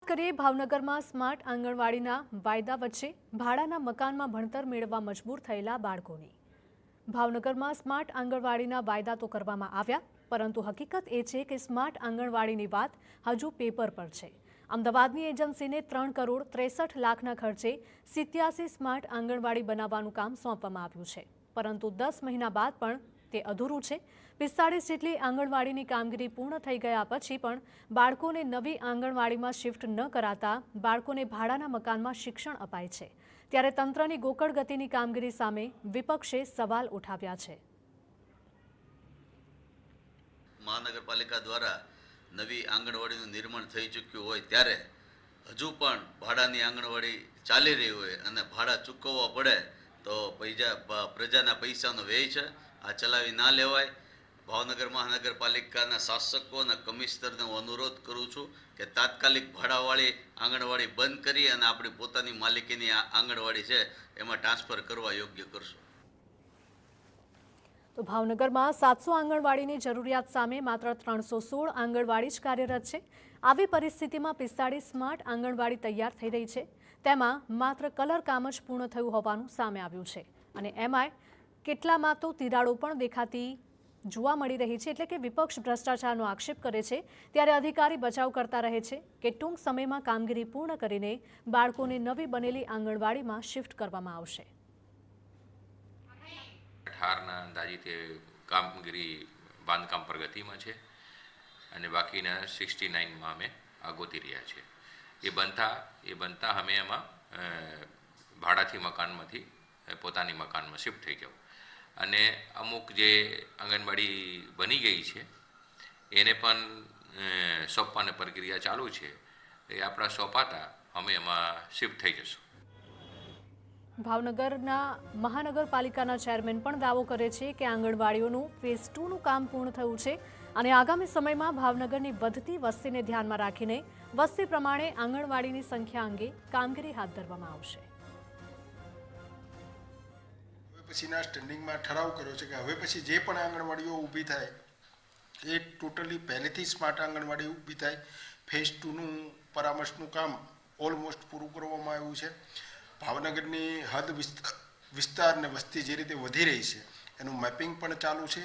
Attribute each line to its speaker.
Speaker 1: કરીએ ભાવનગરમાં સ્માર્ટ આંગણવાડીના વાયદા વચ્ચે ભાડાના મકાનમાં ભણતર મેળવવા મજબૂર થયેલા બાળકોની. ભાવનગરમાં સ્માર્ટ આંગણવાડીના વાયદા તો કરવામાં આવ્યા, પરંતુ હકીકત એ છે કે સ્માર્ટ આંગણવાડીની વાત હજુ પેપર પર છે. અમદાવાદની એજન્સીને 3,63,00,000ના ખર્ચે 87 સ્માર્ટ આંગણવાડી બનાવવાનું કામ સોંપવામાં આવ્યું છે, પરંતુ 10 મહિના બાદ પણ તે અધૂરું છે. 45 જેટલી આંગણવાડીની કામગીરી પૂર્ણ થઈ ગયા પછી પણ બાળકોને નવી આંગણવાડીમાં શિફ્ટ ન કરાતા બાળકોને ભાડાના મકાનમાં શિક્ષણ અપાય છે. ત્યારે તંત્રની ગોકળ ગતિની કામગીરી સામે વિપક્ષે સવાલ ઉઠાવ્યા છે.
Speaker 2: મહાનગરપાલિકા દ્વારા નવી આંગણવાડીનું નિર્માણ થઈ ચૂક્યું હોય ત્યારે હજુ પણ ભાડાની આંગણવાડી ચાલી રહી હોય અને ભાડા ચૂકવવા પડે તો પ્રજાના પૈસાનો વ્યય છે, આ ચલાવી ના લેવાય. ભાવનગર મહાનગરપાલિકાના શાસકો અને કમિશનરને હું અનુરોધ કરું છું કે તાત્કાલિક ભાડાવાળી આંગણવાડી બંધ કરી અને આપણી પોતાની માલિકીની આંગણવાડી છે એમાં ટ્રાન્સફર કરવા યોગ્ય કરશું.
Speaker 1: તો ભાવનગરમાં 700 આંગણવાડીની જરૂરિયાત સામે માત્ર 316 આંગણવાડી જ કાર્યરત છે. આવી પરિસ્થિતિમાં 45 સ્માર્ટ આંગણવાડી તૈયાર થઈ રહી છે, તેમાં માત્ર કલર કામ જ પૂર્ણ થયું હોવાનું સામે આવ્યું છે. અને એમાંય કેટલામાં તો તિરાડો પણ દેખાતી જોવા મળી રહી છે. એટલે કે વિપક્ષ ભ્રષ્ટાચારનો આક્ષેપ કરે છે ત્યારે અધિકારી બચાવ કરતા રહે છે કે ટૂંક સમયમાં કામગીરી પૂર્ણ કરીને બાળકોને નવી બનેલી આંગણવાડીમાં શિફ્ટ કરવામાં આવશે.
Speaker 3: 18ના અંદાજિત કામગીરી બાંધકામ પ્રગતિમાં છે અને બાકીના 69માં અમે આગોતી રહ્યા છે. એ બનતા અમે એમાં ભાડાથી મકાનમાંથી પોતાની મકાનમાં શિફ્ટ થઈ જાવ અને અમુક જે આંગણવાડી બની ગઈ છે એને પણ સોંપવાની પ્રક્રિયા ચાલુ છે. એ આપણા સોંપાતા અમે એમાં શિફ્ટ થઈ જશું.
Speaker 1: ભાવનગરના મહાનગરપાલિકાના ચેરમેન પણ દાવો કરે છે કે આંગણવાડીઓનું ફેઝ 2નું કામ પૂર્ણ થયું છે અને આગામી સમયમાં ભાવનગરની વધતી વસ્તીને ધ્યાનમાં રાખીને વસ્તી પ્રમાણે આંગણવાડીની સંખ્યા અંગે કામગીરી હાથ ધરવામાં આવશે.
Speaker 4: પછીના સ્ટેન્ડિંગમાં ઠરાવ કર્યો છે કે હવે પછી જે પણ આંગણવાડીઓ ઊભી થાય એ ટોટલી પહેલેથી સ્માર્ટ આંગણવાડી ઊભી થાય. ફેઝ 2નું પરામર્શનું કામ ઓલમોસ્ટ પૂરું કરવામાં આવ્યું છે. ભાવનગરની હદ વિસ્તાર અને વસ્તી જે રીતે વધી રહી છે એનું મેપિંગ પણ ચાલુ છે.